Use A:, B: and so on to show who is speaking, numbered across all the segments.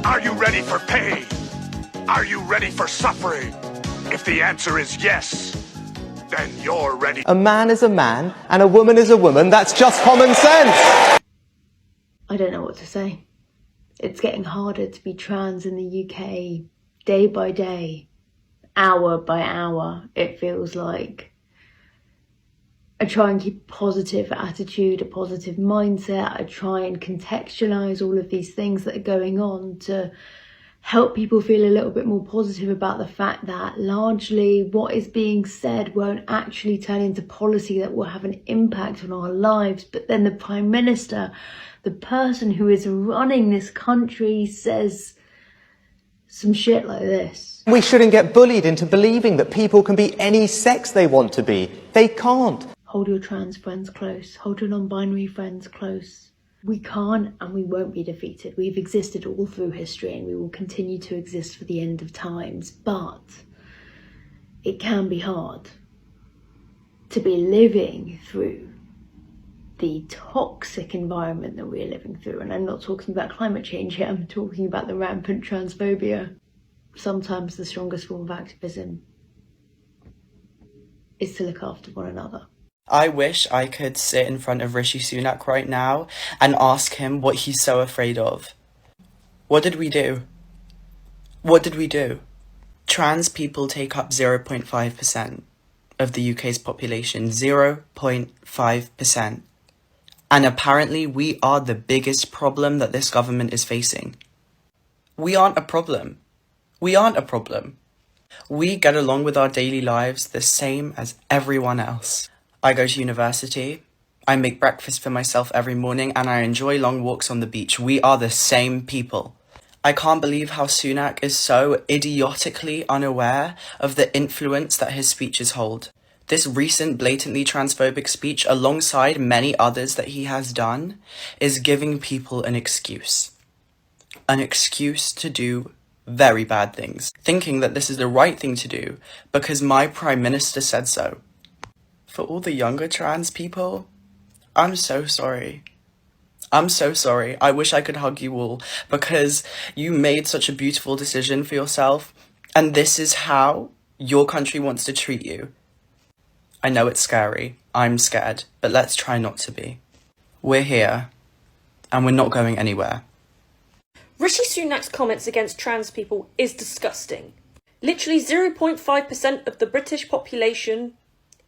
A: Are you ready for pain? Are you ready for suffering? If the answer is yes, then you're ready.
B: A man is a man and a woman is a woman. That's just common sense.
C: I don't know what to say. It's getting harder to be trans in the UK day by day, hour by hour. It feels like I try and keep a positive attitude, a positive mindset. I try and contextualize all of these things that are going on to help people feel a little bit more positive about the fact that largely what is being said won't actually turn into policy that will have an impact on our lives. But then the Prime Minister, the person who is running this country, says some shit like this.
B: We shouldn't get bullied into believing that people can be any sex they want to be. They can't.
C: Hold your trans friends close. Hold your non-binary friends close. We can't and we won't be defeated. We've existed all through history and we will continue to exist for the end of times. But it can be hard to be living through the toxic environment that we're living through. And I'm not talking about climate change here. I'm talking about the rampant transphobia. Sometimes the strongest form of activism is to look after one another.
D: I wish I could sit in front of Rishi Sunak right now and ask him what he's so afraid of. What did we do? What did we do? Trans people take up 0.5% of the UK's population. 0.5%. And apparently we are the biggest problem that this government is facing. We aren't a problem. We aren't a problem. We get along with our daily lives the same as everyone else. I go to university, I make breakfast for myself every morning, and I enjoy long walks on the beach. We are the same people. I can't believe how Sunak is so idiotically unaware of the influence that his speeches hold. This recent blatantly transphobic speech, alongside many others that he has done, is giving people an excuse. An excuse to do very bad things, thinking that this is the right thing to do because my Prime Minister said so. For all the younger trans people, I'm so sorry. I'm so sorry. I wish I could hug you all because you made such a beautiful decision for yourself, and this is how your country wants to treat you. I know it's scary. I'm scared, but let's try not to be. We're here, and we're not going anywhere.
E: Rishi Sunak's comments against trans people is disgusting. Literally 0.5% of the British population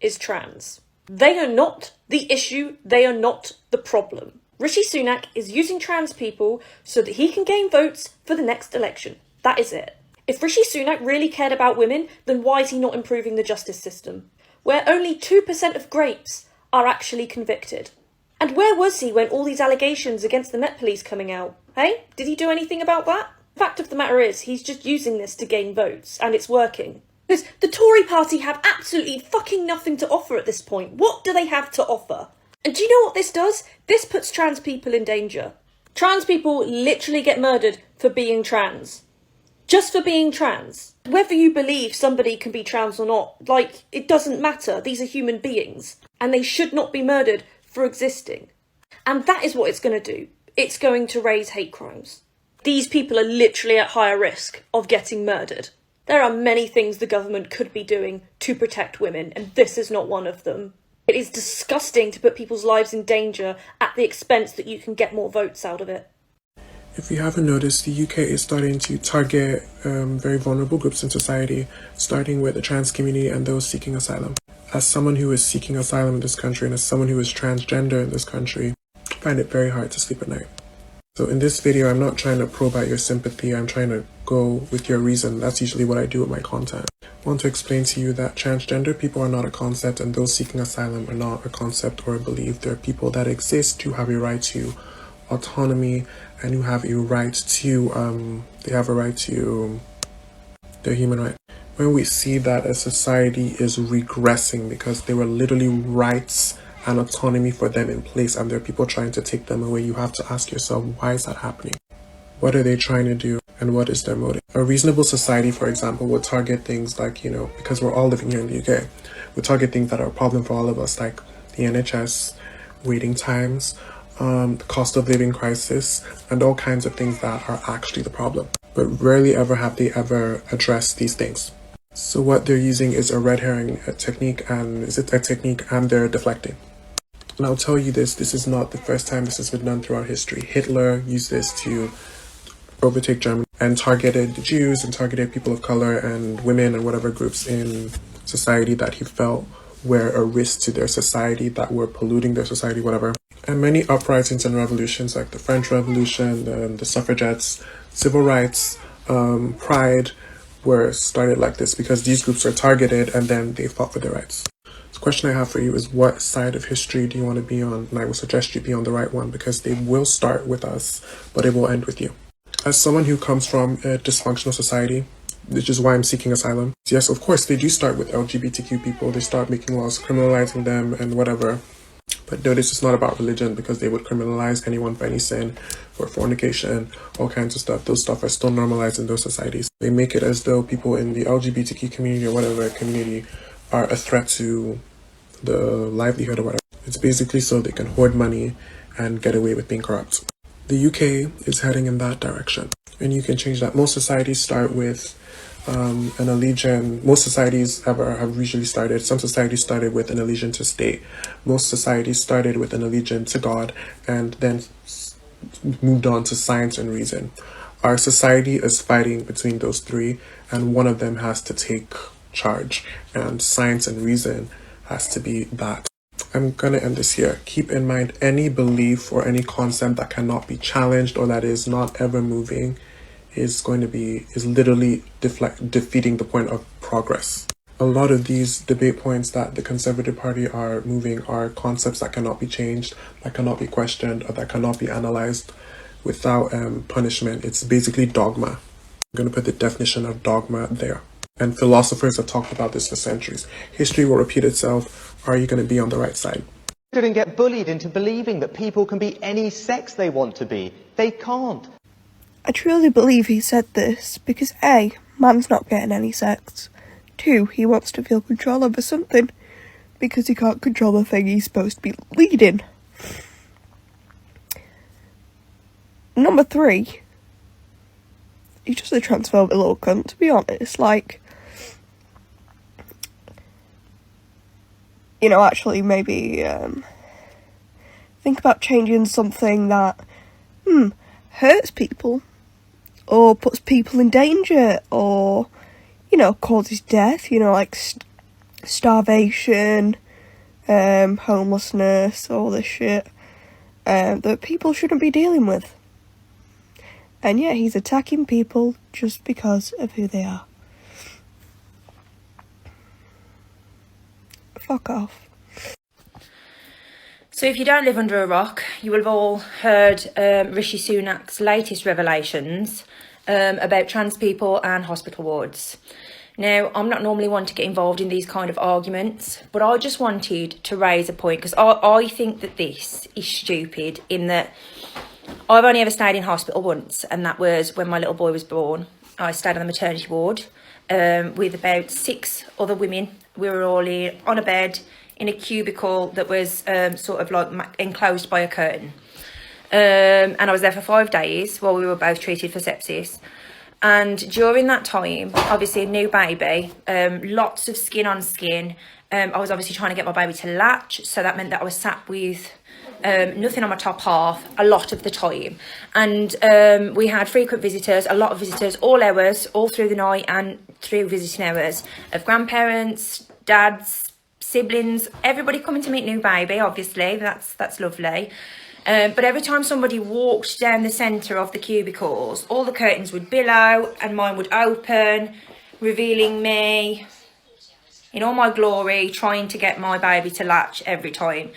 E: is trans. They are not the issue, they are not the problem. Rishi Sunak is using trans people so that he can gain votes for the next election. That is it. If Rishi Sunak really cared about women, then why is he not improving the justice system, where only 2% of grapes are actually convicted? And where was he when all these allegations against the Met Police coming out? Hey, did he do anything about that? The fact of the matter is, he's just using this to gain votes, and it's working. Because the Tory party have absolutely fucking nothing to offer at this point. What do they have to offer? And do you know what this does? This puts trans people in danger. Trans people literally get murdered for being trans. Just for being trans. Whether you believe somebody can be trans or not, like, it doesn't matter. These are human beings. And they should not be murdered for existing. And that is what it's going to do. It's going to raise hate crimes. These people are literally at higher risk of getting murdered. There are many things the government could be doing to protect women, and this is not one of them. It is disgusting to put people's lives in danger at the expense that you can get more votes out of it.
F: If you haven't noticed, the UK is starting to target very vulnerable groups in society, starting with the trans community and those seeking asylum. As someone who is seeking asylum in this country and as someone who is transgender in this country, I find it very hard to sleep at night. So in this video, I'm not trying to probe out your sympathy, I'm trying to go with your reason. That's usually what I do with my content. I want to explain to you that transgender people are not a concept and those seeking asylum are not a concept or a belief. They're people that exist who have a right to autonomy and who have a right to, their human right. When we see that a society is regressing because there were literally rights and autonomy for them in place and there are people trying to take them away, you have to ask yourself, why is that happening? What are they trying to do and what is their motive? A reasonable society, for example, would target things like, because we're all living here in the UK, would target things that are a problem for all of us, like the NHS, waiting times, the cost of living crisis, and all kinds of things that are actually the problem. But rarely ever have they ever addressed these things. So what they're using is a red herring technique, and they're deflecting. And I'll tell you this is not the first time this has been done throughout history. Hitler used this to overtake Germany and targeted Jews and targeted people of color and women and whatever groups in society that he felt were a risk to their society, that were polluting their society, whatever. And many uprisings and revolutions like the French Revolution, the suffragettes, civil rights, pride, were started like this because these groups are targeted and then they fought for their rights. The question I have for you is, what side of history do you want to be on? And I will suggest you be on the right one, because they will start with us, but it will end with you. As someone who comes from a dysfunctional society, which is why I'm seeking asylum, yes, of course, they do start with LGBTQ people. They start making laws criminalizing them and whatever. But notice it's not about religion, because they would criminalize anyone for any sin, for fornication, all kinds of stuff. Those stuff are still normalized in those societies. They make it as though people in the LGBTQ community or whatever community are a threat to the livelihood or whatever. It's basically so they can hoard money and get away with being corrupt. The UK is heading in that direction, and you can change that. Most societies start with an allegiance. Most societies ever have usually started. Some societies started with an allegiance to state. Most societies started with an allegiance to God, and then moved on to science and reason. Our society is fighting between those three, and one of them has to take charge, and science and reason has to be that. I'm gonna end this here. Keep in mind, any belief or any concept that cannot be challenged or that is not ever moving is literally defeating the point of progress. A lot of these debate points that the Conservative Party are moving are concepts that cannot be changed, that cannot be questioned, or that cannot be analyzed without punishment. It's basically dogma. I'm going to put the definition of dogma there. And philosophers have talked about this for centuries. History will repeat itself. Are you going to be on the right side?
B: Shouldn't get bullied into believing that people can be any sex they want to be. They can't.
G: I truly believe he said this because A, man's not getting any sex. 2, he wants to feel control over something because he can't control the thing he's supposed to be leading. Number 3, he's just a transphobic little cunt, to be honest. Like, you know, actually maybe think about changing something that hurts people or puts people in danger or, you know, causes death, you know, like starvation, homelessness, all this shit that people shouldn't be dealing with. And yeah, he's attacking people just because of who they are. Fuck off.
H: So if you don't live under a rock, you will have all heard Rishi Sunak's latest revelations about trans people and hospital wards. Now, I'm not normally one to get involved in these kind of arguments, but I just wanted to raise a point because I think that this is stupid in that I've only ever stayed in hospital once, and that was when my little boy was born. I stayed on the maternity ward with about 6 other women. We were all on a bed in a cubicle that was sort of like enclosed by a curtain. And I was there for 5 days while we were both treated for sepsis. And during that time, obviously a new baby, lots of skin on skin. I was obviously trying to get my baby to latch, so that meant that I was sat with nothing on my top half a lot of the time. And we had frequent visitors, a lot of visitors, all hours, all through the night and through visiting hours of grandparents, dads, siblings, everybody coming to meet new baby, obviously, that's lovely. But every time somebody walked down the centre of the cubicles, all the curtains would billow and mine would open, revealing me in all my glory, trying to get my baby to latch every time.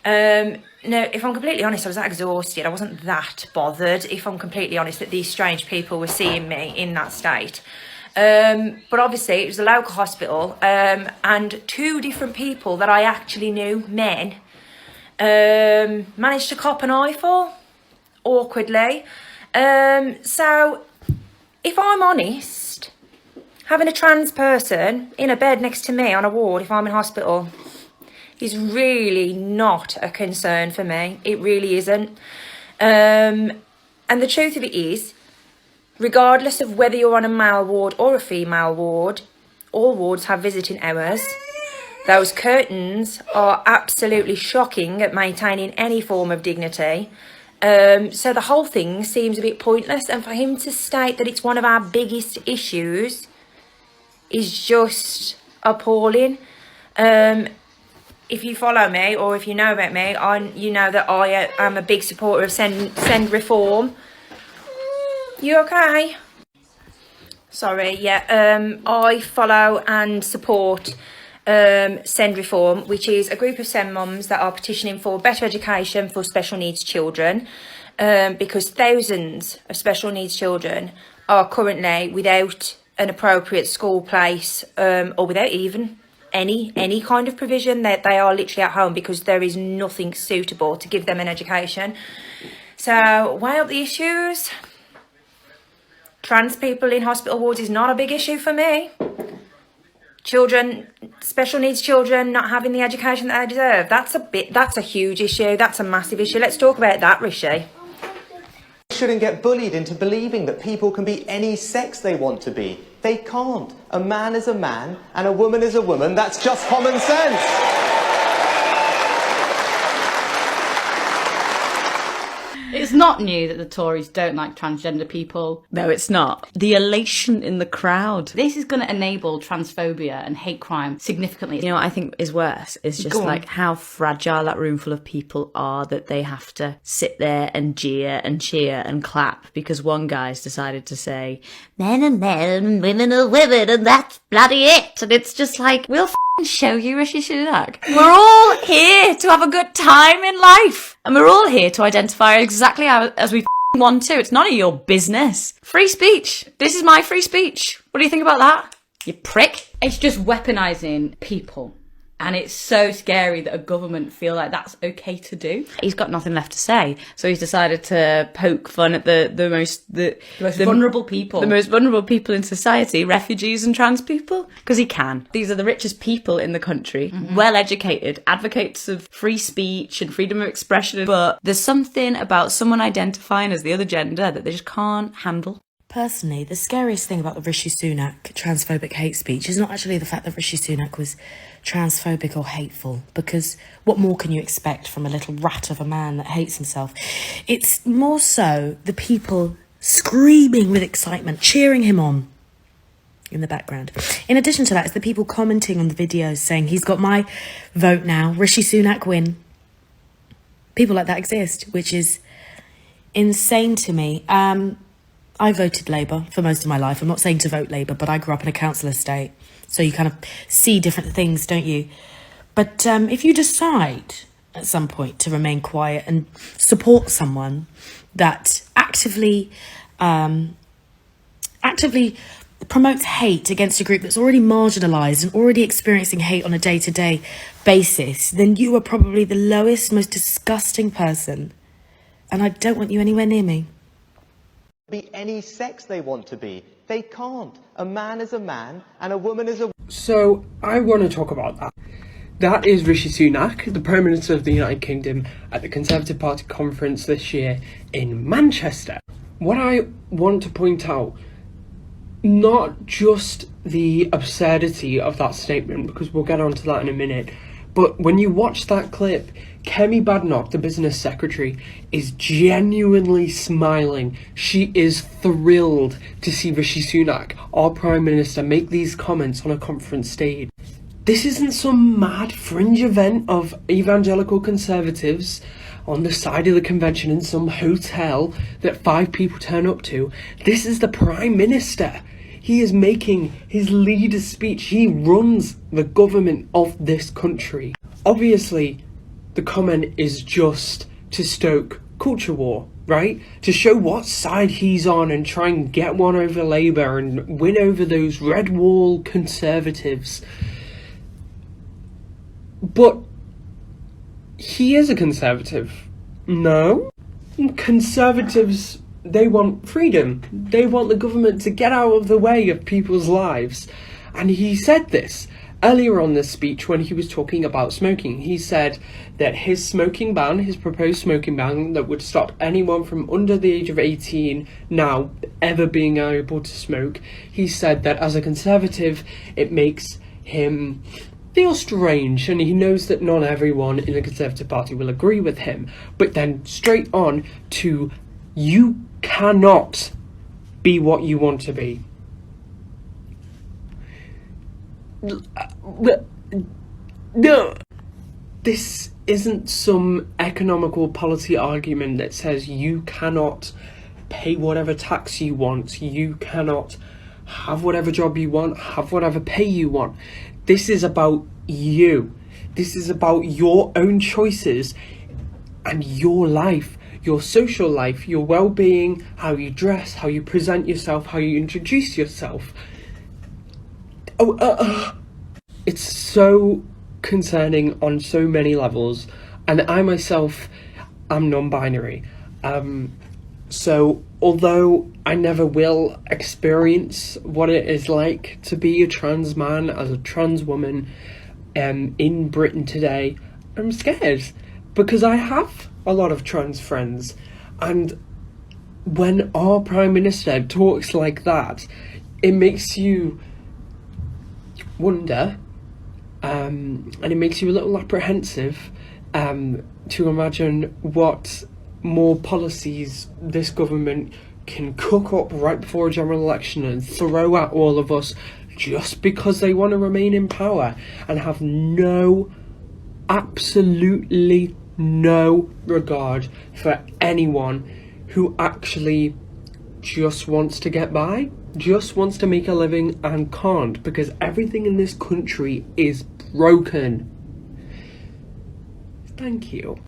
H: Now, if I'm completely honest, I was that exhausted. I wasn't that bothered, if I'm completely honest, that these strange people were seeing me in that state. But obviously, it was a local hospital, and 2 different people that I actually knew, men, managed to cop an eyeful, awkwardly. So, if I'm honest, having a trans person in a bed next to me on a ward, if I'm in hospital, is really not a concern for me. It really isn't. And the truth of it is, regardless of whether you're on a male ward or a female ward, all wards have visiting hours. Those curtains are absolutely shocking at maintaining any form of dignity. So the whole thing seems a bit pointless, and for him to state that it's one of our biggest issues is just appalling. If you follow me, or if you know about me, you know that I am a big supporter of send reform. You okay? Sorry, yeah. I follow and support Send Reform, which is a group of Send mums that are petitioning for better education for special needs children, because thousands of special needs children are currently without an appropriate school place, or without even any kind of provision. That they are literally at home because there is nothing suitable to give them an education. So weigh up the issues. Trans people in hospital wards is not a big issue for me. Children, special needs children not having the education that they deserve, that's a huge issue. That's a massive issue. Let's talk about that, Rishi.
B: Shouldn't get bullied into believing that people can be any sex they want to be. They can't. A man is a man and a woman is a woman. That's just common sense.
I: It's not new that the Tories don't like transgender people.
J: No, it's not. The elation in the crowd.
I: This is going to enable transphobia and hate crime significantly.
J: You know what I think is worse? Is just like how fragile that room full of people are, that they have to sit there and jeer and cheer and clap because one guy's decided to say, men are men and women are women and that's bloody it. And it's just like, we'll show you, Rishi Sunak. We're all here to have a good time in life. And we're all here to identify exactly as we want to. It's none of your business. Free speech. This is my free speech. What do you think about that, you prick?
I: It's just weaponising people. And it's so scary that a government feel like that's okay to do.
J: He's got nothing left to say, so he's decided to poke fun at the most
I: vulnerable people.
J: The most vulnerable people in society, refugees and trans people, because he can. These are the richest people in the country, well-educated, advocates of free speech and freedom of expression, but there's something about someone identifying as the other gender that they just can't handle.
K: Personally, the scariest thing about the Rishi Sunak transphobic hate speech is not actually the fact that Rishi Sunak was transphobic or hateful, because what more can you expect from a little rat of a man that hates himself? It's more so the people screaming with excitement, cheering him on in the background. In addition to that, it's the people commenting on the videos saying, he's got my vote now, Rishi Sunak win. People like that exist, which is insane to me. I voted Labour for most of my life. I'm not saying to vote Labour, but I grew up in a council estate. So you kind of see different things, don't you? But if you decide at some point to remain quiet and support someone that actively promotes hate against a group that's already marginalised and already experiencing hate on a day-to-day basis, then you are probably the lowest, most disgusting person. And I don't want you anywhere near me.
B: Be any sex they want to be. They can't. A man is a man and a woman is a...
F: So, I want to talk about that. That is Rishi Sunak, the Prime Minister of the United Kingdom, at the Conservative Party conference this year in Manchester. What I want to point out, not just the absurdity of that statement, because we'll get onto that in a minute, but when you watch that clip, Kemi Badenoch, the business secretary, is genuinely smiling. She is thrilled to see Rishi Sunak, our Prime Minister, make these comments on a conference stage. This isn't some mad fringe event of evangelical conservatives on the side of the convention in some hotel that 5 people turn up to. This is the Prime Minister. He is making his leader's speech. He runs the government of this country. Obviously, the comment is just to stoke culture war, right? To show what side he's on and try and get one over Labour and win over those red wall conservatives. But he is a conservative. No. Conservatives, they want freedom. They want the government to get out of the way of people's lives. And he said this
L: earlier on this speech, when he was talking about smoking, he said that his smoking ban, his proposed smoking ban that would stop anyone from under the age of 18 now ever being able to smoke, he said that as a Conservative it makes him feel strange, and he knows that not everyone in the Conservative Party will agree with him. But then straight on to, you cannot be what you want to be. No. This isn't some economical policy argument that says you cannot pay whatever tax you want, you cannot have whatever job you want, have whatever pay you want. This is about you. This is about your own choices and your life, your social life, your well-being, how you dress, how you present yourself, how you introduce yourself. It's so concerning on so many levels, and I myself am non-binary. So although I never will experience what it is like to be a trans man, as a trans woman, in Britain today, I'm scared, because I have a lot of trans friends, and when our Prime Minister talks like that, it makes you wonder, and it makes you a little apprehensive to imagine what more policies this government can cook up right before a general election and throw at all of us just because they want to remain in power and have absolutely no regard for anyone who actually just wants to get by, just wants to make a living and can't, because everything in this country is broken. Thank you.